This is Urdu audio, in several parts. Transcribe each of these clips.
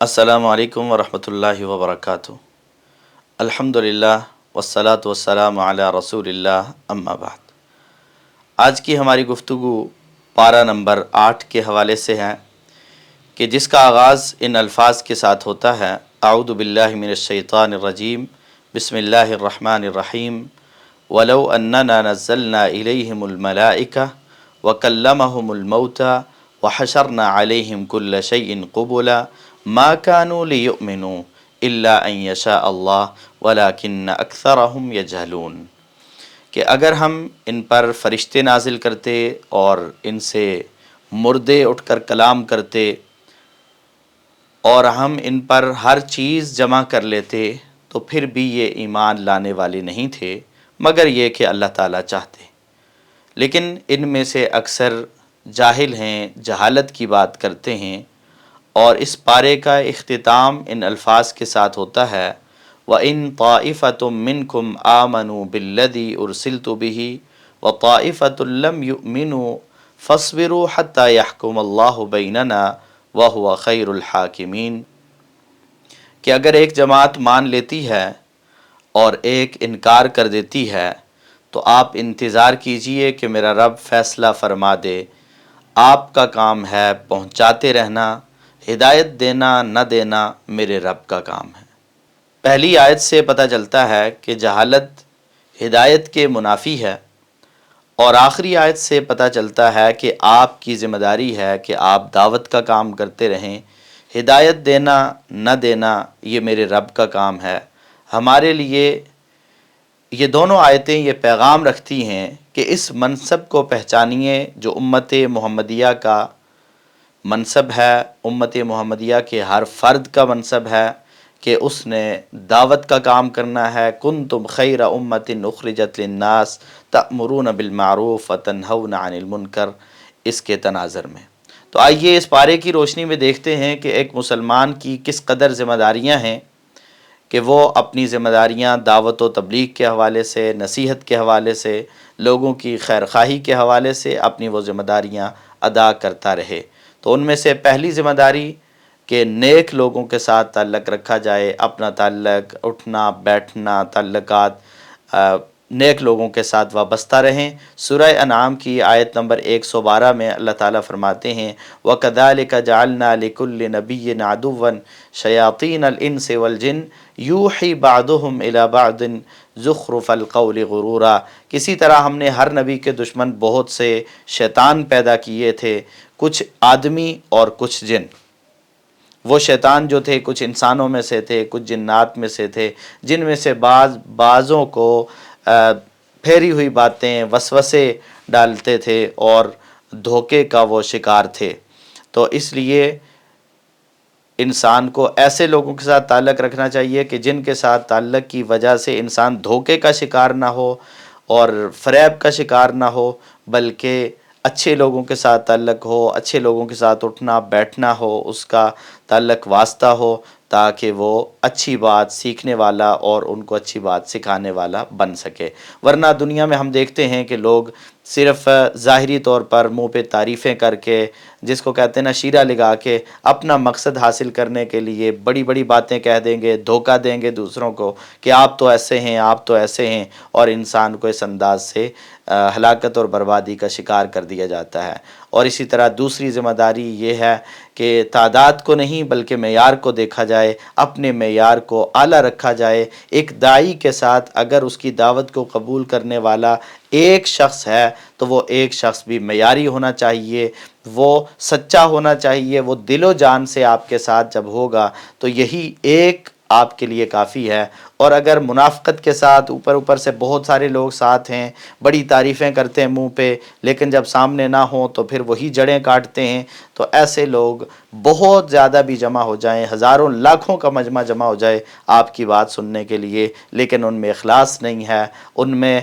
السلام علیکم ورحمۃ اللہ وبرکاتہ۔ الحمدللہ والصلاة والسلام علی رسول اللہ، اما بعد۔ آج کی ہماری گفتگو پارہ نمبر 8 کے حوالے سے ہے کہ جس کا آغاز ان الفاظ کے ساتھ ہوتا ہے: اعوذ باللہ من الشیطان الرجیم، بسم اللہ الرحمن الرحیم، وَلَوْ أَنَّنَا نَزَّلْنَا إِلَيْهِمُ الْمَلَائِكَةَ وَكَلَّمَهُمُ الْمَوْتَى وَحَشَرْنَا عَلَيْهِمْ كُلَّ شَيْءٍ قُبُلًا مَا كَانُوا لِيُؤْمِنُوا إِلَّا أَن يَشَاءَ اللَّهُ وَلَكِنَّ أَكْثَرَهُمْ يَجْهَلُونَ کہ اگر ہم ان پر فرشتے نازل کرتے اور ان سے مردے اٹھ کر کلام کرتے اور ہم ان پر ہر چیز جمع کر لیتے تو پھر بھی یہ ایمان لانے والے نہیں تھے، مگر یہ کہ اللہ تعالیٰ چاہتے۔ لیکن ان میں سے اکثر جاہل ہیں، جہالت کی بات کرتے ہیں، اور اس پارے کا اختتام ان الفاظ کے ساتھ ہوتا ہے: وَإِن طَائِفَةٌ مِّنْكُمْ آمَنُوا بِالَّذِي أُرْسِلْتُ بِهِ وَطَائِفَةٌ لَّمْ يُؤْمِنُوا فَاصْبِرُوا حَتَّى يَحْكُمَ اللَّهُ بَيْنَنَا وَهُوَ خَيْرُ الْحَاكِمِينَ کہ اگر ایک جماعت مان لیتی ہے اور ایک انکار کر دیتی ہے تو آپ انتظار کیجئے کہ میرا رب فیصلہ فرما دے۔ آپ کا کام ہے پہنچاتے رہنا، ہدایت دینا نہ دینا میرے رب کا کام ہے۔ پہلی آیت سے پتہ چلتا ہے کہ جہالت ہدایت کے منافی ہے، اور آخری آیت سے پتہ چلتا ہے کہ آپ کی ذمہ داری ہے کہ آپ دعوت کا کام کرتے رہیں، ہدایت دینا نہ دینا یہ میرے رب کا کام ہے۔ ہمارے لیے یہ دونوں آیتیں یہ پیغام رکھتی ہیں کہ اس منصب کو پہچانیے جو امت محمدیہ کا منصب ہے، امت محمدیہ کے ہر فرد کا منصب ہے کہ اس نے دعوت کا کام کرنا ہے۔ کنتم خیر امۃ اخرجت للناس تأمرون بالمعروف وتنہون عن المنکر، اس کے تناظر میں۔ تو آئیے اس پارے کی روشنی میں دیکھتے ہیں کہ ایک مسلمان کی کس قدر ذمہ داریاں ہیں کہ وہ اپنی ذمہ داریاں دعوت و تبلیغ کے حوالے سے، نصیحت کے حوالے سے، لوگوں کی خیر خواہی کے حوالے سے اپنی وہ ذمہ داریاں ادا کرتا رہے۔ تو ان میں سے پہلی ذمہ داری کہ نیک لوگوں کے ساتھ تعلق رکھا جائے، اپنا تعلق، اٹھنا بیٹھنا، تعلقات نیک لوگوں کے ساتھ وابستہ رہیں۔ سورہ انعام کی آیت نمبر 112 میں اللہ تعالیٰ فرماتے ہیں: وَكَذَلِكَ جَعَلْنَا لِكُلِّ نَبِيٍّ عَدُوًّا شَيَاطِينَ الْإِنسِ وَالْجِنِّ یوحی بعضهم الی بعض زخرف القول غرورا، کسی طرح ہم نے ہر نبی کے دشمن بہت سے شیطان پیدا کیے تھے، کچھ آدمی اور کچھ جن۔ وہ شیطان جو تھے کچھ انسانوں میں سے تھے، کچھ جنات میں سے تھے، جن میں سے بعضوں کو پھیری ہوئی باتیں، وسوسے ڈالتے تھے اور دھوکے کا وہ شکار تھے۔ تو اس لیے انسان کو ایسے لوگوں کے ساتھ تعلق رکھنا چاہیے کہ جن کے ساتھ تعلق کی وجہ سے انسان دھوکے کا شکار نہ ہو اور فریب کا شکار نہ ہو، بلکہ اچھے لوگوں کے ساتھ تعلق ہو، اچھے لوگوں کے ساتھ اٹھنا بیٹھنا ہو، اس کا تعلق واسطہ ہو، تاکہ وہ اچھی بات سیکھنے والا اور ان کو اچھی بات سکھانے والا بن سکے۔ ورنہ دنیا میں ہم دیکھتے ہیں کہ لوگ صرف ظاہری طور پر منہ پہ تعریفیں کر کے، جس کو کہتے ہیں نا شیرہ لگا کے، اپنا مقصد حاصل کرنے کے لیے بڑی بڑی باتیں کہہ دیں گے، دھوکہ دیں گے دوسروں کو کہ آپ تو ایسے ہیں، آپ تو ایسے ہیں، اور انسان کو اس انداز سے ہلاکت اور بربادی کا شکار کر دیا جاتا ہے۔ اور اسی طرح دوسری ذمہ داری یہ ہے کہ تعداد کو نہیں بلکہ معیار کو دیکھا جائے، اپنے معیار کو اعلیٰ رکھا جائے۔ ایک داعی کے ساتھ اگر اس کی دعوت کو قبول کرنے والا ایک شخص ہے تو وہ ایک شخص بھی معیاری ہونا چاہیے، وہ سچا ہونا چاہیے، وہ دل و جان سے آپ کے ساتھ جب ہوگا تو یہی ایک آپ کے لیے کافی ہے۔ اور اگر منافقت کے ساتھ اوپر سے بہت سارے لوگ ساتھ ہیں، بڑی تعریفیں کرتے ہیں منہ پہ، لیکن جب سامنے نہ ہوں تو پھر وہی جڑیں کاٹتے ہیں، تو ایسے لوگ بہت زیادہ بھی جمع ہو جائیں، ہزاروں لاکھوں کا مجمع جمع ہو جائے آپ کی بات سننے کے لیے، لیکن ان میں اخلاص نہیں ہے، ان میں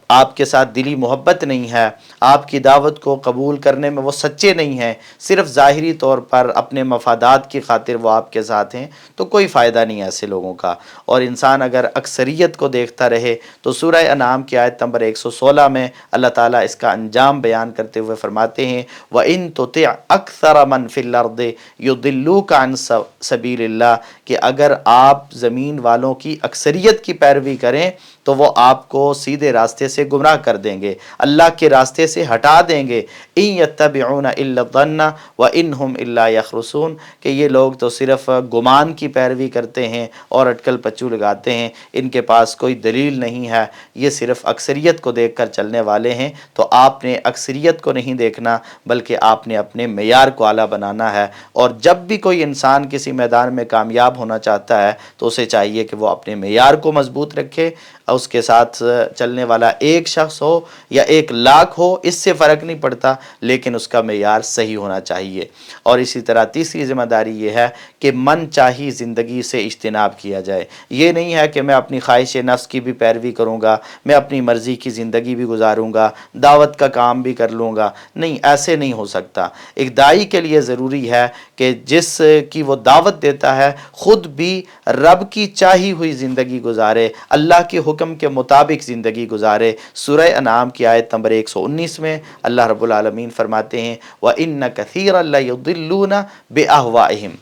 آپ کے ساتھ دلی محبت نہیں ہے، آپ کی دعوت کو قبول کرنے میں وہ سچے نہیں ہیں، صرف ظاہری طور پر اپنے مفادات کی خاطر وہ آپ کے ساتھ ہیں، تو کوئی فائدہ نہیں ہے ایسے لوگوں کا۔ اور ان انسان اگر اکثریت کو دیکھتا رہے تو سورہ انعام کی آیت نمبر 116 میں اللہ تعالیٰ اس کا انجام بیان کرتے ہوئے فرماتے ہیں وَإِن تُطِعْ أَكْثَرَ مَنْ فِي الْأَرْضِ يُضِلُّوكَ عَنْ سَبِيلِ اللَّهِ کہ اگر آپ زمین والوں کی اکثریت کی پیروی کریں تو وہ آپ کو سیدھے راستے سے گمراہ کر دیں گے، اللہ کے راستے سے ہٹا دیں گے۔ إِن يَتَّبِعُونَ إِلَّا الظَّنَّ وَإِنْ هُمْ إِلَّا يَخْرُصُونَ کہ یہ لوگ تو صرف گمان کی پیروی کرتے ہیں اور اٹکل پچو لگاتے ہیں، ان کے پاس کوئی دلیل نہیں ہے، یہ صرف اکثریت کو دیکھ کر چلنے والے ہیں۔ تو آپ نے اکثریت کو نہیں دیکھنا بلکہ آپ نے اپنے معیار کو اعلیٰ بنانا ہے، اور جب بھی کوئی انسان کسی میدان میں کامیاب ہونا چاہتا ہے تو اسے چاہیے کہ وہ اپنے معیار کو مضبوط رکھے، اس کے ساتھ چلنے والا ایک شخص ہو یا 1,00,000 ہو اس سے فرق نہیں پڑتا، لیکن اس کا معیار صحیح ہونا چاہیے۔ اور اسی طرح تیسری ذمہ داری یہ ہے کہ من چاہی زندگی سے اجتناب کیا جائے۔ یہ نہیں ہے کہ میں اپنی خواہش نفس کی بھی پیروی کروں گا، میں اپنی مرضی کی زندگی بھی گزاروں گا، دعوت کا کام بھی کر لوں گا، نہیں، ایسے نہیں ہو سکتا۔ ایک داعی کے لیے ضروری ہے کہ جس کی وہ دعوت دیتا ہے خود بھی رب کی چاہی ہوئی زندگی گزارے، اللہ کے حکم کے مطابق زندگی گزارے۔ سورہ انعام کی آیت نمبر 119 میں اللہ رب العالمین فرماتے ہیں وَإِنَّ كَثِيرًا لَيُضِلُّونَ بِأَهْوَائِهِمْ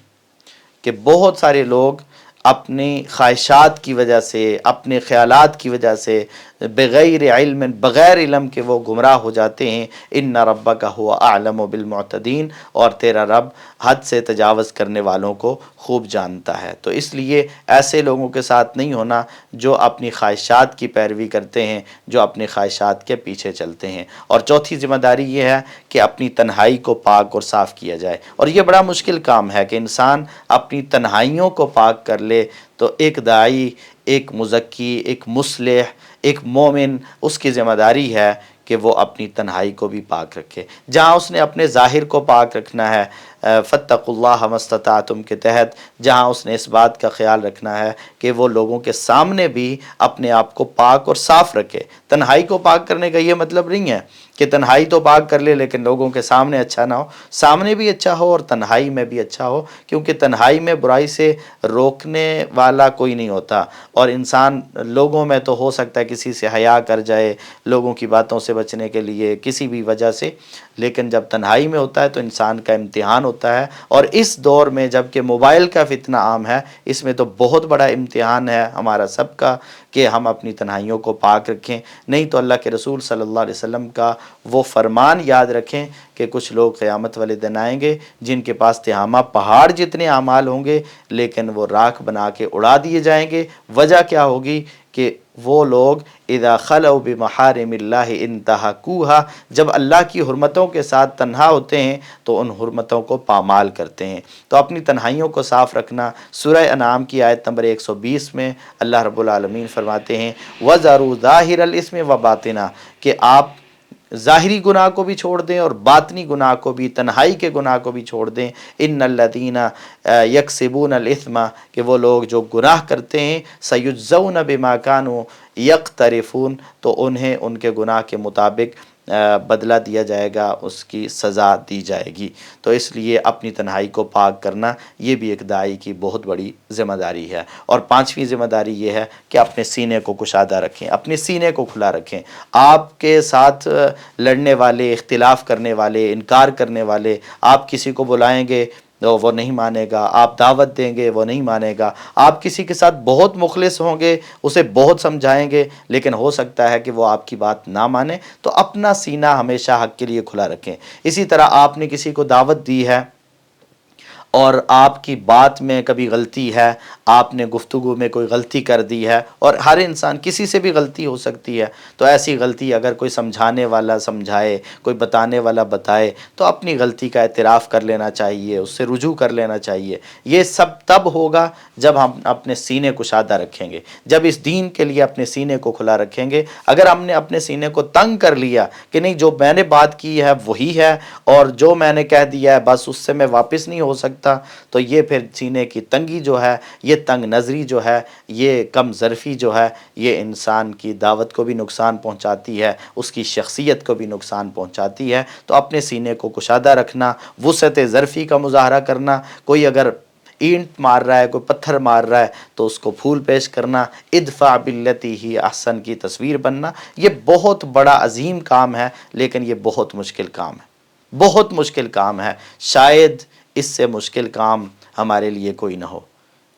کہ بہت سارے لوگ اپنی خواہشات کی وجہ سے، اپنے خیالات کی وجہ سے، بغیر علم، بغیر علم کے وہ گمراہ ہو جاتے ہیں۔ ان ربک هو اعلم بالمعتدین اور تیرا رب حد سے تجاوز کرنے والوں کو خوب جانتا ہے۔ تو اس لیے ایسے لوگوں کے ساتھ نہیں ہونا جو اپنی خواہشات کی پیروی کرتے ہیں، جو اپنی خواہشات کے پیچھے چلتے ہیں۔ اور چوتھی ذمہ داری یہ ہے کہ اپنی تنہائی کو پاک اور صاف کیا جائے، اور یہ بڑا مشکل کام ہے کہ انسان اپنی تنہائیوں کو پاک کر لے۔ تو ایک داعی، ایک مزکی، ایک مصلح، ایک مومن، اس کی ذمہ داری ہے کہ وہ اپنی تنہائی کو بھی پاک رکھے۔ جہاں اس نے اپنے ظاہر کو پاک رکھنا ہے، فَاتَّقُوا اللَّهَ مَا اسْتَطَعْتُم کے تحت، جہاں اس نے اس بات کا خیال رکھنا ہے کہ وہ لوگوں کے سامنے بھی اپنے آپ کو پاک اور صاف رکھے۔ تنہائی کو پاک کرنے کا یہ مطلب نہیں ہے کہ تنہائی تو پاک کر لے لیکن لوگوں کے سامنے اچھا نہ ہو، سامنے بھی اچھا ہو اور تنہائی میں بھی اچھا ہو، کیونکہ تنہائی میں برائی سے روکنے والا کوئی نہیں ہوتا، اور انسان لوگوں میں تو ہو سکتا ہے کسی سے حیا کر جائے، لوگوں کی باتوں سے بچنے کے لیے کسی بھی وجہ سے، لیکن جب تنہائی میں ہوتا ہے تو انسان کا امتحان ہوتا ہے۔ اور اس دور میں جب کہ موبائل کا فتنہ عام ہے، اس میں تو بہت بڑا امتحان ہے ہمارا سب کا کہ ہم اپنی تنہائیوں کو پاک رکھیں، نہیں تو اللہ کے رسول صلی اللہ علیہ وسلم کا وہ فرمان یاد رکھیں کہ کچھ لوگ قیامت والے دن آئیں گے جن کے پاس تہامہ پہاڑ جتنے اعمال ہوں گے لیکن وہ راکھ بنا کے اڑا دیے جائیں گے۔ وجہ کیا ہوگی کہ وہ لوگ اذا خلوا بمحارم اللہ انتہکوها جب اللہ کی حرمتوں کے ساتھ تنہا ہوتے ہیں تو ان حرمتوں کو پامال کرتے ہیں۔ تو اپنی تنہائیوں کو صاف رکھنا۔ سورہ انعام کی آیت نمبر 120 میں اللہ رب العالمین فرماتے ہیں وَذَرُوا ظَاهِرَ الْإِثْمِ وَبَاطِنَهُ کہ آپ ظاہری گناہ کو بھی چھوڑ دیں اور باطنی گناہ کو بھی، تنہائی کے گناہ کو بھی چھوڑ دیں۔ ان الذین یکسبون الاثم کہ وہ لوگ جو گناہ کرتے ہیں سیجزون بما کانوا یقترفون تو انہیں ان کے گناہ کے مطابق بدلہ دیا جائے گا، اس کی سزا دی جائے گی۔ تو اس لیے اپنی تنہائی کو پاک کرنا یہ بھی ایک داعی کی بہت بڑی ذمہ داری ہے۔ اور پانچویں ذمہ داری یہ ہے کہ اپنے سینے کو کشادہ رکھیں، اپنے سینے کو کھلا رکھیں۔ آپ کے ساتھ لڑنے والے، اختلاف کرنے والے، انکار کرنے والے، آپ کسی کو بلائیں گے تو وہ نہیں مانے گا، آپ دعوت دیں گے وہ نہیں مانے گا، آپ کسی کے ساتھ بہت مخلص ہوں گے، اسے بہت سمجھائیں گے لیکن ہو سکتا ہے کہ وہ آپ کی بات نہ مانے۔ تو اپنا سینہ ہمیشہ حق کے لیے کھلا رکھیں۔ اسی طرح آپ نے کسی کو دعوت دی ہے اور آپ کی بات میں کبھی غلطی ہے، آپ نے گفتگو میں کوئی غلطی کر دی ہے، اور ہر انسان کسی سے بھی غلطی ہو سکتی ہے، تو ایسی غلطی اگر کوئی سمجھانے والا سمجھائے، کوئی بتانے والا بتائے تو اپنی غلطی کا اعتراف کر لینا چاہیے، اس سے رجوع کر لینا چاہیے۔ یہ سب تب ہوگا جب ہم اپنے سینے کو کشادہ رکھیں گے، جب اس دین کے لیے اپنے سینے کو کھلا رکھیں گے۔ اگر ہم نے اپنے سینے کو تنگ کر لیا کہ نہیں جو میں نے بات کی ہے وہی ہے اور جو میں نے کہہ دیا ہے بس اس سے میں واپس نہیں ہو سکتا، تو یہ پھر سینے کی تنگی جو ہے، یہ تنگ نظری جو ہے، یہ کم ظرفی جو ہے، یہ انسان کی دعوت کو بھی نقصان پہنچاتی ہے، اس کی شخصیت کو بھی نقصان پہنچاتی ہے۔ تو اپنے سینے کو کشادہ رکھنا، وسعت ظرفی کا مظاہرہ کرنا۔ کوئی اگر اینٹ مار رہا ہے، کوئی پتھر مار رہا ہے تو اس کو پھول پیش کرنا، ادفع باللتی ہی احسن کی تصویر بننا، یہ بہت بڑا عظیم کام ہے، لیکن یہ بہت مشکل کام ہے، بہت مشکل کام ہے، شاید اس سے مشکل کام ہمارے لیے کوئی نہ ہو۔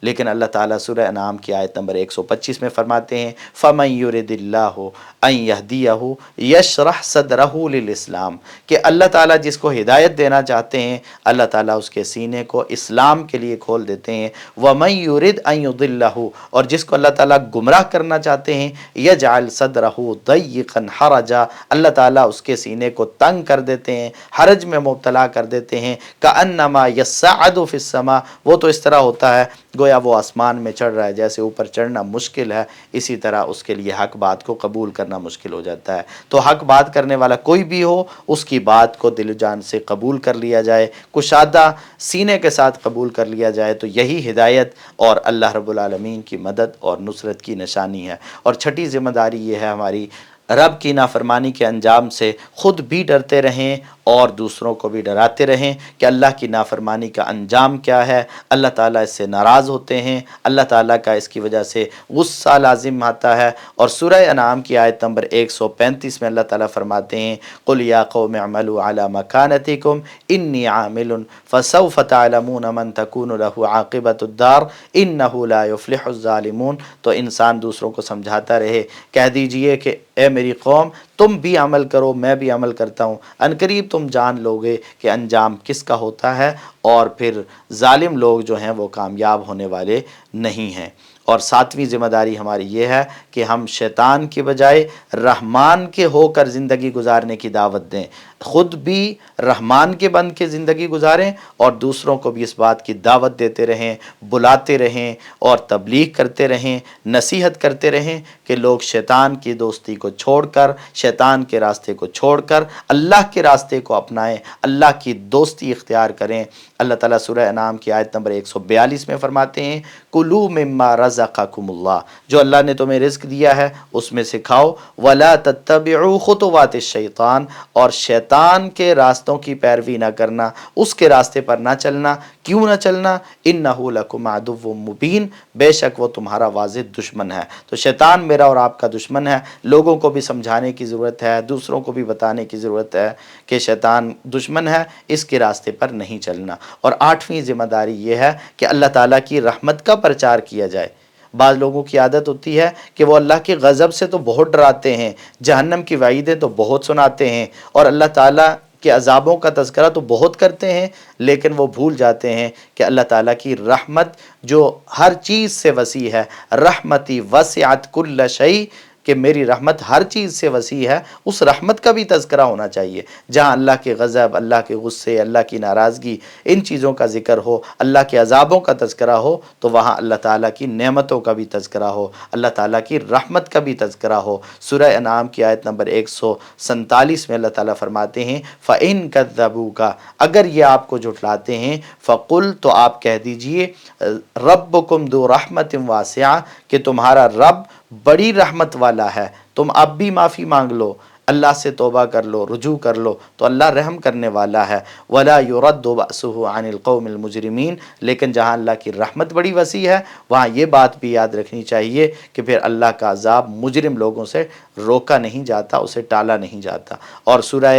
لیکن اللہ تعالیٰ سورہ انعام کی آیت نمبر 125 میں فرماتے ہیں فَمَن يُرِدِ اللَّهُ أَن يَهْدِيَهُ يَشْرَحْ صَدْرَهُ لِلْإِسْلَامِ کہ اللہ تعالیٰ جس کو ہدایت دینا چاہتے ہیں اللہ تعالیٰ اس کے سینے کو اسلام کے لیے کھول دیتے ہیں۔ وَمَن يُرِدْ أَن يُضِلَّهُ اور جس کو اللہ تعالیٰ گمراہ کرنا چاہتے ہیں يَجْعَلْ صَدْرَهُ ضَيِّقًا حَرَجًا اللہ تعالیٰ اس کے سینے کو تنگ کر دیتے ہیں، حرج میں مبتلا کر دیتے ہیں، كَأَنَّمَا يَصَّعَّدُ فِي السَّمَاءِ وہ تو اس طرح ہوتا ہے گویا وہ آسمان میں چڑھ رہا ہے، جیسے اوپر چڑھنا مشکل ہے اسی طرح اس کے لیے حق بات کو قبول کرنا مشکل ہو جاتا ہے۔ تو حق بات کرنے والا کوئی بھی ہو اس کی بات کو دل و جان سے قبول کر لیا جائے، کشادہ سینے کے ساتھ قبول کر لیا جائے، تو یہی ہدایت اور اللہ رب العالمین کی مدد اور نصرت کی نشانی ہے۔ اور چھٹی ذمہ داری یہ ہے ہماری، رب کی نافرمانی کے انجام سے خود بھی ڈرتے رہیں اور دوسروں کو بھی ڈراتے رہیں کہ اللہ کی نافرمانی کا انجام کیا ہے، اللہ تعالیٰ اس سے ناراض ہوتے ہیں، اللہ تعالیٰ کا اس کی وجہ سے غصہ لازم آتا ہے۔ اور سورہ انعام کی آیت نمبر 135 میں اللہ تعالیٰ فرماتے ہیں قُلْ يَا قَوْمِ اعْمَلُوا عَلَى مَكَانَتِكُمْ إِنِّي عَامِلٌ فَسَوْفَ تَعْلَمُونَ مَنْ تَكُونُ لَهُ عَاقِبَةُ الدَّارِ إِنَّهُ لَا يُفْلِحُ الظَّالِمُونَ تو انسان دوسروں کو سمجھاتا رہے، کہہ دیجئے کہ اے میری قوم تم بھی عمل کرو میں بھی عمل کرتا ہوں، عنقریب تم جان لوگے کہ انجام کس کا ہوتا ہے، اور پھر ظالم لوگ جو ہیں وہ کامیاب ہونے والے نہیں ہیں۔ اور ساتویں ذمہ داری ہماری یہ ہے کہ ہم شیطان کی بجائے رحمان کے ہو کر زندگی گزارنے کی دعوت دیں، خود بھی رحمان کے بن کے زندگی گزاریں اور دوسروں کو بھی اس بات کی دعوت دیتے رہیں، بلاتے رہیں اور تبلیغ کرتے رہیں، نصیحت کرتے رہیں کہ لوگ شیطان کی دوستی کو چھوڑ کر، شیطان کے راستے کو چھوڑ کر اللہ کے راستے کو اپنائیں، اللہ کی دوستی اختیار کریں۔ اللہ تعالیٰ سورہ انعام کی آیت نمبر 142 میں فرماتے ہیں کُلُوا مِمَّا رَزَقَكُمُ اللَّهُ جو اللہ نے تمہیں رزق دیا ہے اس میں سے کھاؤ، وَلَا تَتَّبِعُوا خُطُوَاتِ الشَّيْطَانِ اور شیطان کے راستوں کی پیروی نہ کرنا، اس کے راستے پر نہ چلنا۔ کیوں نہ چلنا؟ إِنَّهُ لَكُمْ عَدُوٌّ مُبِينٌ بے شک وہ تمہارا واضح دشمن ہے۔ تو شیطان میرا اور آپ کا دشمن ہے، لوگوں کو بھی سمجھانے کی ضرورت ہے، دوسروں کو بھی بتانے کی ضرورت ہے کہ شیطان دشمن ہے، اس کے راستے پر نہیں چلنا۔ اور آٹھویں ذمہ داری یہ ہے کہ اللہ تعالیٰ کی رحمت کا پرچار کیا جائے۔ بعض لوگوں کی عادت ہوتی ہے کہ وہ اللہ کے غضب سے تو بہت ڈراتے ہیں، جہنم کی وعیدیں تو بہت سناتے ہیں اور اللہ تعالیٰ کے عذابوں کا تذکرہ تو بہت کرتے ہیں، لیکن وہ بھول جاتے ہیں کہ اللہ تعالیٰ کی رحمت جو ہر چیز سے وسیع ہے، رحمتی وسعت کل شیء کہ میری رحمت ہر چیز سے وسیع ہے، اس رحمت کا بھی تذکرہ ہونا چاہیے۔ جہاں اللہ کے غضب، اللہ کے غصے، اللہ کی ناراضگی، ان چیزوں کا ذکر ہو، اللہ کے عذابوں کا تذکرہ ہو، تو وہاں اللہ تعالیٰ کی نعمتوں کا بھی تذکرہ ہو، اللہ تعالیٰ کی رحمت کا بھی تذکرہ ہو۔ سورہ انعام کی آیت نمبر 147 میں اللہ تعالیٰ فرماتے ہیں فَإِن كَذَّبُوكَ اگر یہ آپ کو جھٹلاتے ہیں، فَقُلْ تو آپ کہہ دیجئے رَبُّكُمْ ذُو رَحْمَةٍ وَاسِعَةٍ کہ تمہارا رب بڑی رحمت والا ہے، تم اب بھی معافی مانگ لو، اللہ سے توبہ کر لو، رجوع کر لو تو اللہ رحم کرنے والا ہے۔ وَلَا يُرَدُّ بَأْسُهُ عَنِ الْقَوْمِ الْمُجْرِمِينَ لیکن جہاں اللہ کی رحمت بڑی وسیع ہے وہاں یہ بات بھی یاد رکھنی چاہیے کہ پھر اللہ کا عذاب مجرم لوگوں سے روکا نہیں جاتا، اسے ٹالا نہیں جاتا۔ اور سورہ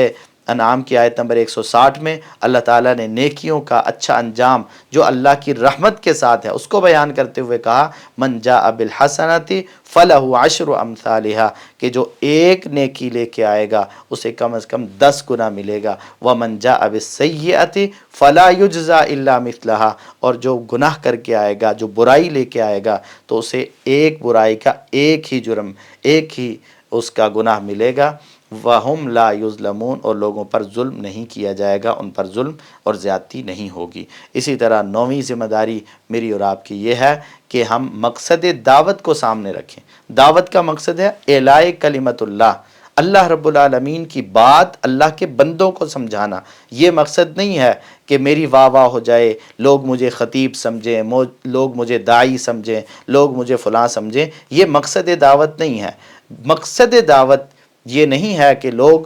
انعام کی آیت نمبر 160 میں اللہ تعالیٰ نے نیکیوں کا اچھا انجام جو اللہ کی رحمت کے ساتھ ہے اس کو بیان کرتے ہوئے کہا من جاء بالحسنۃ فلہ عشر امثالھا کہ جو ایک نیکی لے کے آئے گا اسے کم از کم 10 گنا ملے گا، ومن جاء بالسیئۃ فلا یجزا الا مثلھا اور جو گناہ کر کے آئے گا، جو برائی لے کے آئے گا تو اسے ایک برائی کا ایک ہی جرم، ایک ہی اس کا گناہ ملے گا۔ وَهُمْ لَا يُظْلَمُونَ اور لوگوں پر ظلم نہیں کیا جائے گا، ان پر ظلم اور زیادتی نہیں ہوگی۔ اسی طرح 9ویں ذمہ داری میری اور آپ کی یہ ہے کہ ہم مقصد دعوت کو سامنے رکھیں۔ دعوت کا مقصد ہے اعلاء کلمت اللہ، اللہ رب العالمین کی بات اللہ کے بندوں کو سمجھانا۔ یہ مقصد نہیں ہے کہ میری واہ واہ ہو جائے، لوگ مجھے خطیب سمجھیں، لوگ مجھے داعی سمجھیں، لوگ مجھے فلاں سمجھیں، یہ مقصد دعوت نہیں ہے۔ مقصد دعوت یہ نہیں ہے کہ لوگ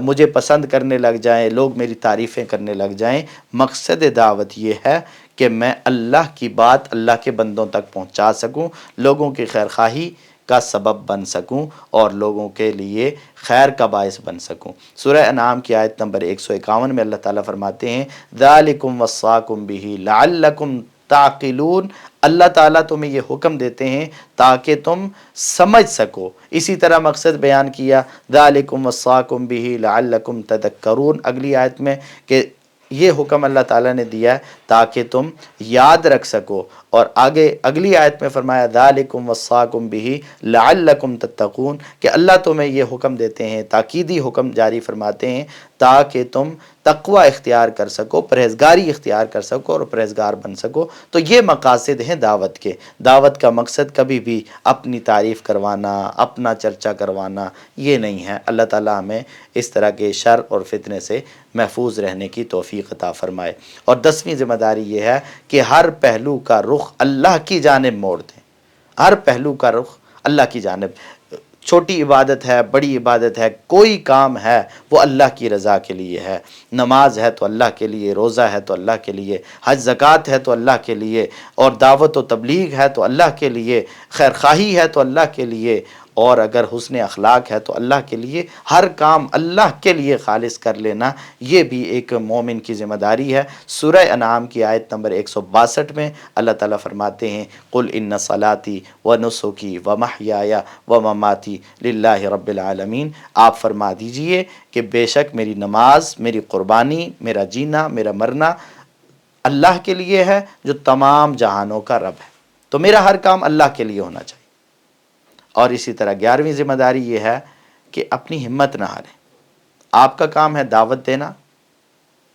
مجھے پسند کرنے لگ جائیں، لوگ میری تعریفیں کرنے لگ جائیں۔ مقصد دعوت یہ ہے کہ میں اللہ کی بات اللہ کے بندوں تک پہنچا سکوں، لوگوں کی خیر خواہی کا سبب بن سکوں اور لوگوں کے لیے خیر کا باعث بن سکوں۔ سورہ انعام کی آیت نمبر 151 میں اللہ تعالیٰ فرماتے ہیں ذالکم وصاکم بہ لعلکم تعقلون، اللہ تعالیٰ تمہیں یہ حکم دیتے ہیں تاکہ تم سمجھ سکو۔ اسی طرح مقصد بیان کیا ذالکم وصاکم بہ لعلکم تذکرون اگلی آیت میں، کہ یہ حکم اللہ تعالیٰ نے دیا ہے تاکہ تم یاد رکھ سکو، اور آگے اگلی آیت میں فرمایا ذالکم وصاکم بہ لعلکم تتقون، کہ اللہ تمہیں یہ حکم دیتے ہیں، تاکیدی حکم جاری فرماتے ہیں تاکہ تم تقوی اختیار کر سکو، پرہیزگاری اختیار کر سکو اور پرہیزگار بن سکو۔ تو یہ مقاصد ہیں دعوت کے۔ دعوت کا مقصد کبھی بھی اپنی تعریف کروانا، اپنا چرچا کروانا یہ نہیں ہے۔ اللہ تعالیٰ ہمیں اس طرح کے شر اور فتنے سے محفوظ رہنے کی توفیق عطا فرمائے۔ اور 10ویں ذمہ داری یہ ہے کہ ہر پہلو کا رخ اللہ کی جانب موڑ دیں، ہر پہلو کا رخ اللہ کی جانب۔ چھوٹی عبادت ہے، بڑی عبادت ہے، کوئی کام ہے وہ اللہ کی رضا کے لیے ہے۔ نماز ہے تو اللہ کے لیے، روزہ ہے تو اللہ کے لیے، حج زکوٰۃ ہے تو اللہ کے لیے، اور دعوت و تبلیغ ہے تو اللہ کے لیے، خیر خواہی ہے تو اللہ کے لیے، اور اگر حسن اخلاق ہے تو اللہ کے لیے۔ ہر کام اللہ کے لیے خالص کر لینا یہ بھی ایک مومن کی ذمہ داری ہے۔ سورہ انعام کی آیت نمبر 162 میں اللہ تعالیٰ فرماتے ہیں قل ان صلاتی و نسکی و محیای و مماتی للہ رب العالمین، آپ فرما دیجئے کہ بے شک میری نماز، میری قربانی، میرا جینا، میرا مرنا اللہ کے لیے ہے جو تمام جہانوں کا رب ہے۔ تو میرا ہر کام اللہ کے لیے ہونا چاہیے۔ اور اسی طرح 11ویں ذمہ داری یہ ہے کہ اپنی ہمت نہ ہاریں۔ آپ کا کام ہے دعوت دینا،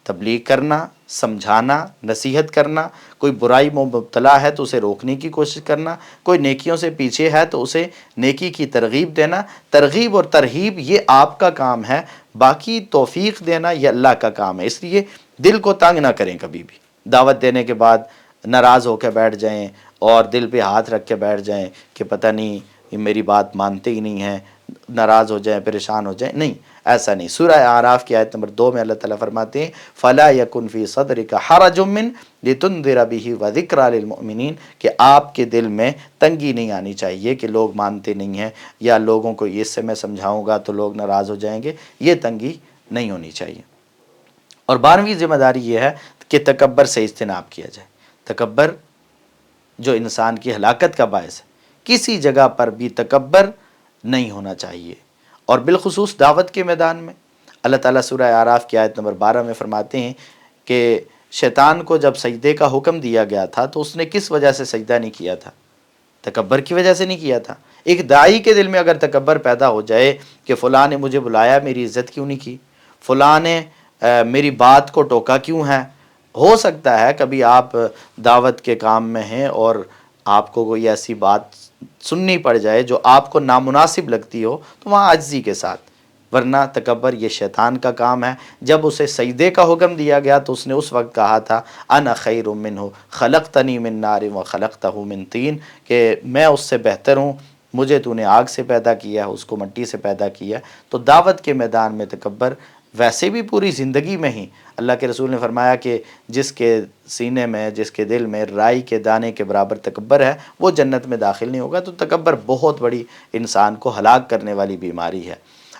تبلیغ کرنا، سمجھانا، نصیحت کرنا۔ کوئی برائی میں مبتلا ہے تو اسے روکنے کی کوشش کرنا، کوئی نیکیوں سے پیچھے ہے تو اسے نیکی کی ترغیب دینا۔ ترغیب اور ترہیب یہ آپ کا کام ہے، باقی توفیق دینا یہ اللہ کا کام ہے۔ اس لیے دل کو تنگ نہ کریں کبھی بھی، دعوت دینے کے بعد ناراض ہو کے بیٹھ جائیں اور دل پہ ہاتھ رکھ کے بیٹھ جائیں کہ پتہ نہیں یہ میری بات مانتے ہی نہیں ہیں، ناراض ہو جائیں، پریشان ہو جائیں۔ نہیں، ایسا نہیں۔ سورہ اعراف کی آیت نمبر 2 میں اللہ تعالیٰ فرماتے ہیں فَلَا يَكُنْ فِي صَدْرِكَ حَرَجٌ مِّن لِتُنذِرَ بِهِ وَذِكْرَى لِلْمُؤْمِنِينَ، کہ آپ کے دل میں تنگی نہیں آنی چاہیے کہ لوگ مانتے نہیں ہیں یا لوگوں کو اس سے میں سمجھاؤں گا تو لوگ ناراض ہو جائیں گے، یہ تنگی نہیں ہونی چاہیے۔ اور 12ویں ذمہ داری یہ ہے کہ تکبر سے اجتناب کیا جائے۔ تکبر جو انسان کی ہلاکت کا باعث ہے، کسی جگہ پر بھی تکبر نہیں ہونا چاہیے۔ اور بالخصوص دعوت کے میدان میں اللہ تعالیٰ سورہ اعراف کی آیت نمبر 12 میں فرماتے ہیں کہ شیطان کو جب سجدے کا حکم دیا گیا تھا تو اس نے کس وجہ سے سجدہ نہیں کیا تھا؟ تکبر کی وجہ سے نہیں کیا تھا۔ ایک داعی کے دل میں اگر تکبر پیدا ہو جائے کہ فلاں نے مجھے بلایا، میری عزت کیوں نہیں کی، فلاں نے میری بات کو ٹوکا کیوں ہے، ہو سکتا ہے کبھی آپ دعوت کے کام میں ہیں اور آپ کو کوئی ایسی بات سننی پڑ جائے جو آپ کو نامناسب لگتی ہو، تو وہاں عاجزی کے ساتھ، ورنہ تکبر یہ شیطان کا کام ہے۔ جب اسے سجدے کا حکم دیا گیا تو اس نے اس وقت کہا تھا انا خیر منہ خلقتنی من نار وخلقتہ من طین، کہ میں اس سے بہتر ہوں، مجھے تو نے آگ سے پیدا کیا ہے، اس کو مٹی سے پیدا کیا۔ تو دعوت کے میدان میں تکبر، ویسے بھی پوری زندگی میں ہی اللہ کے رسول نے فرمایا کہ جس کے سینے میں، جس کے دل میں رائی کے دانے کے برابر تکبر ہے وہ جنت میں داخل نہیں ہوگا۔ تو تکبر بہت بڑی انسان کو ہلاک کرنے والی بیماری ہے۔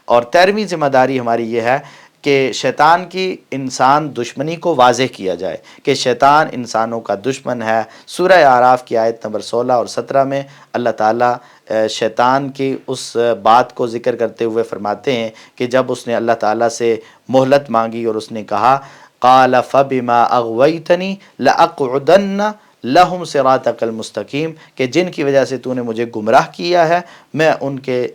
اور 13ویں ذمہ داری ہماری یہ ہے کہ شیطان کی انسان دشمنی کو واضح کیا جائے کہ شیطان انسانوں کا دشمن ہے۔ سورہ اعراف کی آیت نمبر 16 اور 17 میں اللہ تعالیٰ شیطان کی اس بات کو ذکر کرتے ہوئے فرماتے ہیں کہ جب اس نے اللہ تعالیٰ سے مہلت مانگی اور اس نے کہا قَالَ فَبِمَا أَغْوَيْتَنِي لَأَقْعُدَنَّ لَهُمْ صِرَاطَكَ الْمُسْتَقِيمَ، کہ جن کی وجہ سے تو نے مجھے گمراہ کیا ہے میں ان کے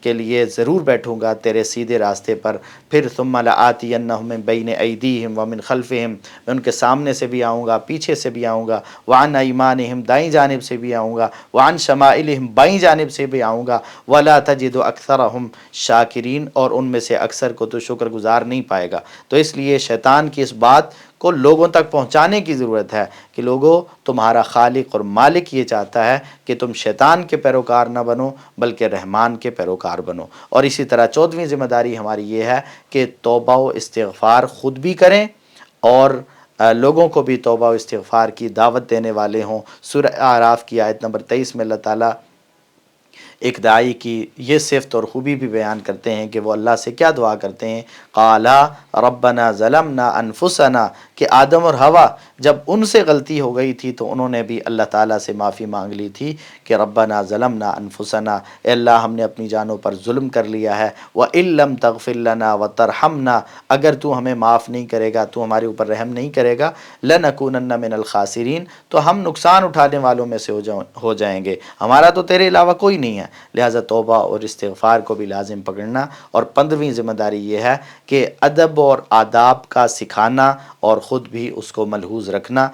لیے ضرور بیٹھوں گا تیرے سیدھے راستے پر۔ پھر ثم لآتینہم من بین ایدیہم ومن خلفہم، میں ان کے سامنے سے بھی آؤں گا، پیچھے سے بھی آؤں گا، وعن ایمانہم، دائیں جانب سے بھی آؤں گا، وعن شمائلہم، بائیں جانب سے بھی آؤں گا، ولا تجد اکثرہم شاکرین، اور ان میں سے اکثر کو تو شکر گزار نہیں پائے گا۔ تو اس لیے شیطان کی اس بات کو لوگوں تک پہنچانے کی ضرورت ہے کہ لوگوں، تمہارا خالق اور مالک یہ چاہتا ہے کہ تم شیطان کے پیروکار نہ بنو بلکہ رحمان کے پیروکار بنو۔ اور اسی طرح 14ویں ذمہ داری ہماری یہ ہے کہ توبہ و استغفار خود بھی کریں اور لوگوں کو بھی توبہ و استغفار کی دعوت دینے والے ہوں۔ سورہ اعراف کی آیت نمبر 23 میں اللہ تعالیٰ ایک داعی کی یہ صفت اور خوبی بھی بیان کرتے ہیں کہ وہ اللہ سے کیا دعا کرتے ہیں، قالا ربنا ظلمنا انفسنا، کہ آدم اور حوا جب ان سے غلطی ہو گئی تھی تو انہوں نے بھی اللہ تعالیٰ سے معافی مانگ لی تھی کہ ربنا ظلمنا انفسنا، اے اللہ ہم نے اپنی جانوں پر ظلم کر لیا ہے، وَإِن لَّمْ تَغْفِرْ لَنَا وَتَرْحَمْنَا، اگر تو ہمیں معاف نہیں کرے گا، تو ہمارے اوپر رحم نہیں کرے گا، لَنَكُونَنَّ مِنَ الْخَاسِرِينَ، تو ہم نقصان اٹھانے والوں میں سے ہو جائیں گے، ہمارا تو تیرے علاوہ کوئی نہیں ہے۔ لہٰذا توبہ اور استغفار کو بھی لازم پکڑنا۔ اور 15ویں ذمہ داری یہ ہے کہ ادب اور آداب کا سکھانا اور خود بھی اس کو ملحوظ رکھنا۔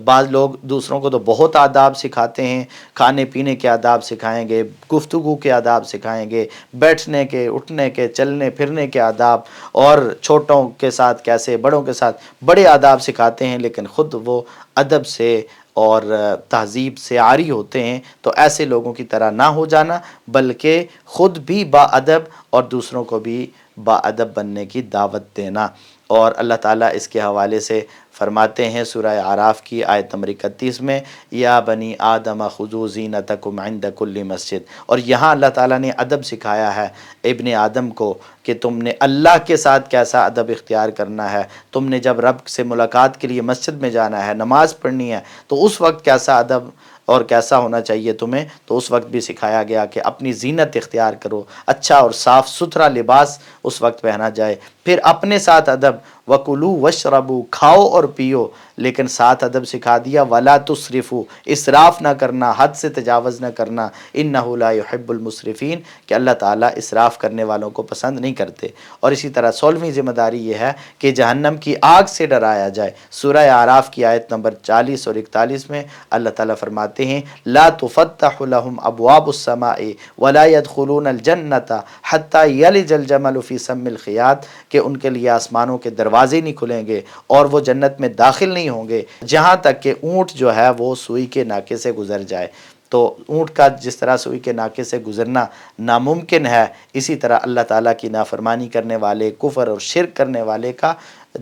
بعض لوگ دوسروں کو تو بہت آداب سکھاتے ہیں، کھانے پینے کے آداب سکھائیں گے، گفتگو کے آداب سکھائیں گے، بیٹھنے کے، اٹھنے کے، چلنے پھرنے کے آداب، اور چھوٹوں کے ساتھ کیسے، بڑوں کے ساتھ بڑے آداب سکھاتے ہیں، لیکن خود وہ ادب سے اور تہذیب سے عاری ہوتے ہیں۔ تو ایسے لوگوں کی طرح نہ ہو جانا، بلکہ خود بھی با ادب اور دوسروں کو بھی با ادب بننے کی دعوت دینا۔ اور اللہ تعالیٰ اس کے حوالے سے فرماتے ہیں سورہ اعراف کی آیت نمبر 31 میں، یا بنی آدم خذوا زینتکم عند کل مسجد، اور یہاں اللہ تعالیٰ نے ادب سکھایا ہے ابن آدم کو کہ تم نے اللہ کے ساتھ کیسا ادب اختیار کرنا ہے، تم نے جب رب سے ملاقات کے لیے مسجد میں جانا ہے، نماز پڑھنی ہے، تو اس وقت کیسا ادب اور کیسا ہونا چاہیے تمہیں، تو اس وقت بھی سکھایا گیا کہ اپنی زینت اختیار کرو، اچھا اور صاف ستھرا لباس اس وقت پہنا جائے۔ پھر اپنے ساتھ ادب، وَكُلُوا وَاشْرَبُوا، کھاؤ اور پیو، لیکن ساتھ ادب سکھا دیا، وَلَا تُسْرِفُوا، اسراف نہ کرنا، حد سے تجاوز نہ کرنا، إِنَّهُ لَا يُحِبُّ الْمُسْرِفِينَ، کہ اللہ تعالیٰ اسراف کرنے والوں کو پسند نہیں کرتے۔ اور اسی طرح 16ویں ذمہ داری یہ ہے کہ جہنم کی آگ سے ڈرایا جائے۔ سورہ اعراف کی آیت نمبر 40 اور 41 میں اللہ تعالیٰ فرماتے ہیں، لا تفتح لهم ابواب السماء ولا يدخلون الجنة حتى يلج الجمل في سم الخياط، کہ ان کے لیے آسمانوں کے دروازے نہیں کھلیں گے اور وہ جنت میں داخل نہیں ہوں گے جہاں تک کہ اونٹ جو ہے وہ سوئی کے ناکے سے گزر جائے۔ تو اونٹ کا جس طرح سوئی کے ناکے سے گزرنا ناممکن ہے، اسی طرح اللہ تعالیٰ کی نافرمانی کرنے والے، کفر اور شرک کرنے والے کا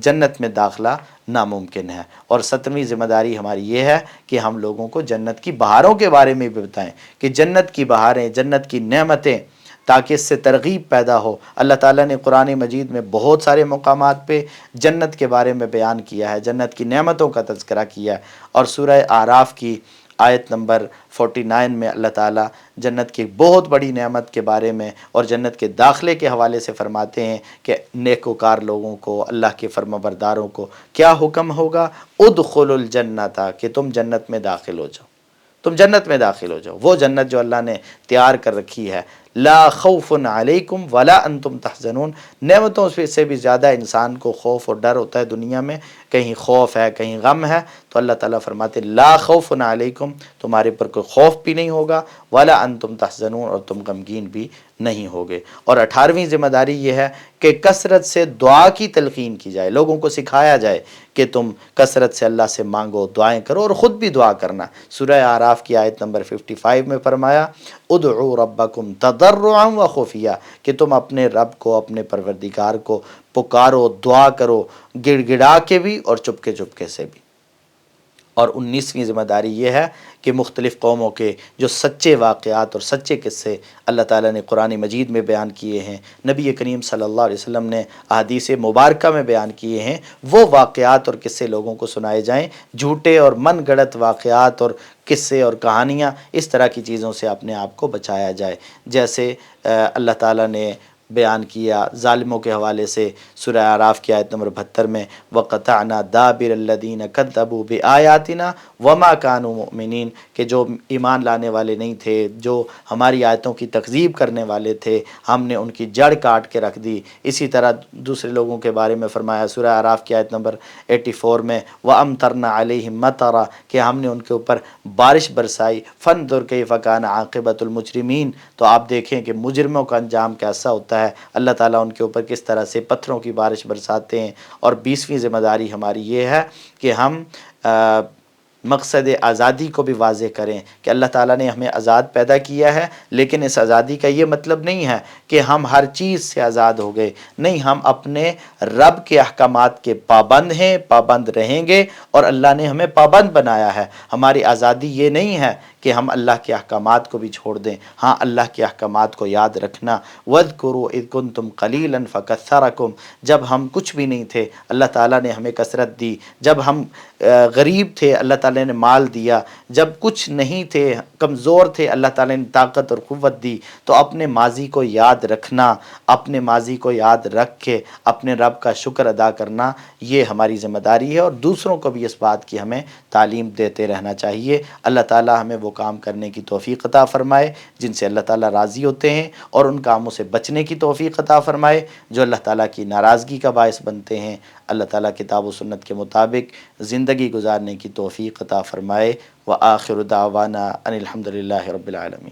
جنت میں داخلہ ناممکن ہے۔ اور 17ویں ذمہ داری ہماری یہ ہے کہ ہم لوگوں کو جنت کی بہاروں کے بارے میں بھی بتائیں کہ جنت کی بہاریں، جنت کی نعمتیں، تاکہ اس سے ترغیب پیدا ہو۔ اللہ تعالیٰ نے قرآن مجید میں بہت سارے مقامات پہ جنت کے بارے میں بیان کیا ہے، جنت کی نعمتوں کا تذکرہ کیا ہے۔ اور سورہ اعراف کی آیت نمبر 49 میں اللہ تعالیٰ جنت کی بہت بڑی نعمت کے بارے میں اور جنت کے داخلے کے حوالے سے فرماتے ہیں کہ نیکوکار لوگوں کو، اللہ کے فرمانبرداروں کو کیا حکم ہوگا، ادخلوا الجنت، کہ تم جنت میں داخل ہو جاؤ، تم جنت میں داخل ہو جاؤ، وہ جنت جو اللہ نے تیار کر رکھی ہے۔ لا خوف علیکم ولا انتم تحزنون، نعمتوں سے بھی زیادہ انسان کو خوف اور ڈر ہوتا ہے دنیا میں، کہیں خوف ہے کہیں غم ہے، تو اللہ تعالیٰ فرماتے لا خوف علیکم، تمہارے پر کوئی خوف بھی نہیں ہوگا، ولا انتم تحزنون، اور تم غمگین بھی نہیں ہوگے۔ اور 18ویں ذمہ داری یہ ہے کہ کثرت سے دعا کی تلقین کی جائے، لوگوں کو سکھایا جائے کہ تم کثرت سے اللہ سے مانگو، دعائیں کرو اور خود بھی دعا کرنا۔ سورہ اعراف کی آیت نمبر 55 میں فرمایا، ادعوا ربکم تضرعا وخفیہ، کہ تم اپنے رب کو، اپنے پروردگار کو پکارو، دعا کرو، گڑ گڑا کے بھی اور چپکے چپکے سے بھی۔ اور 19ویں ذمہ داری یہ ہے کہ مختلف قوموں کے جو سچے واقعات اور سچے قصے اللہ تعالیٰ نے قرآن مجید میں بیان کیے ہیں، نبی کریم صلی اللہ علیہ وسلم نے احادیث مبارکہ میں بیان کیے ہیں، وہ واقعات اور قصے لوگوں کو سنائے جائیں۔ جھوٹے اور من گڑت واقعات اور قصے اور کہانیاں، اس طرح کی چیزوں سے اپنے آپ کو بچایا جائے۔ جیسے اللہ تعالیٰ نے بیان کیا ظالموں کے حوالے سے سورہ اعراف کی آیت نمبر 72 میں، وَقَطَعْنَا دَابِرَ الَّذِينَ كَذَّبُوا بِآيَاتِنَا وَمَا كَانُوا مُؤْمِنِينَ، کہ جو ایمان لانے والے نہیں تھے، جو ہماری آیتوں کی تکذیب کرنے والے تھے، ہم نے ان کی جڑ کاٹ کے رکھ دی۔ اسی طرح دوسرے لوگوں کے بارے میں فرمایا سورہ اعراف کی آیت نمبر 84 میں، وَأَمْطَرْنَا عَلَيْهِمْ مَطَرًا، کہ ہم نے ان کے اوپر بارش برسائی، فَانظُرْ كَيْفَ كَانَ عَاقِبَةُ الْمُجْرِمِينَ، تو آپ دیکھیں کہ مجرموں کا انجام کیسا ہوتا ہے، اللہ تعالیٰ ان کے اوپر کس طرح سے پتھروں کی بارش برساتے ہیں۔ اور 20ویں ذمہ داری ہماری یہ ہے کہ ہم مقصد آزادی کو بھی واضح کریں کہ اللہ تعالیٰ نے ہمیں آزاد پیدا کیا ہے، لیکن اس آزادی کا یہ مطلب نہیں ہے کہ ہم ہر چیز سے آزاد ہو گئے، نہیں، ہم اپنے رب کے احکامات کے پابند ہیں، پابند رہیں گے، اور اللہ نے ہمیں پابند بنایا ہے۔ ہماری آزادی یہ نہیں ہے کہ ہم اللہ کے احکامات کو بھی چھوڑ دیں، ہاں اللہ کے احکامات کو یاد رکھنا۔ وَاذْكُرُوا إِذْ كُنْتُمْ قَلِيلًا فَكَثَّرَكُمْ، جب ہم کچھ بھی نہیں تھے اللہ تعالیٰ نے ہمیں کثرت دی، جب ہم غریب تھے اللہ تعالیٰ نے مال دیا، جب کچھ نہیں تھے کمزور تھے اللہ تعالیٰ نے طاقت اور قوت دی۔ تو اپنے ماضی کو یاد رکھنا، اپنے ماضی کو یاد رکھ کے اپنے رب کا شکر ادا کرنا، یہ ہماری ذمہ داری ہے، اور دوسروں کو بھی اس بات کی ہمیں تعلیم دیتے رہنا چاہیے۔ اللہ تعالیٰ ہمیں وہ کام کرنے کی توفیق عطا فرمائے جن سے اللہ تعالیٰ راضی ہوتے ہیں، اور ان کاموں سے بچنے کی توفیق عطا فرمائے جو اللہ تعالیٰ کی ناراضگی کا باعث بنتے ہیں۔ اللہ تعالیٰ کتاب و سنت کے مطابق زندگی گزارنے کی توفیق عطا فرمائے۔ وآخر دعوانا ان الحمد للہ رب العالمین۔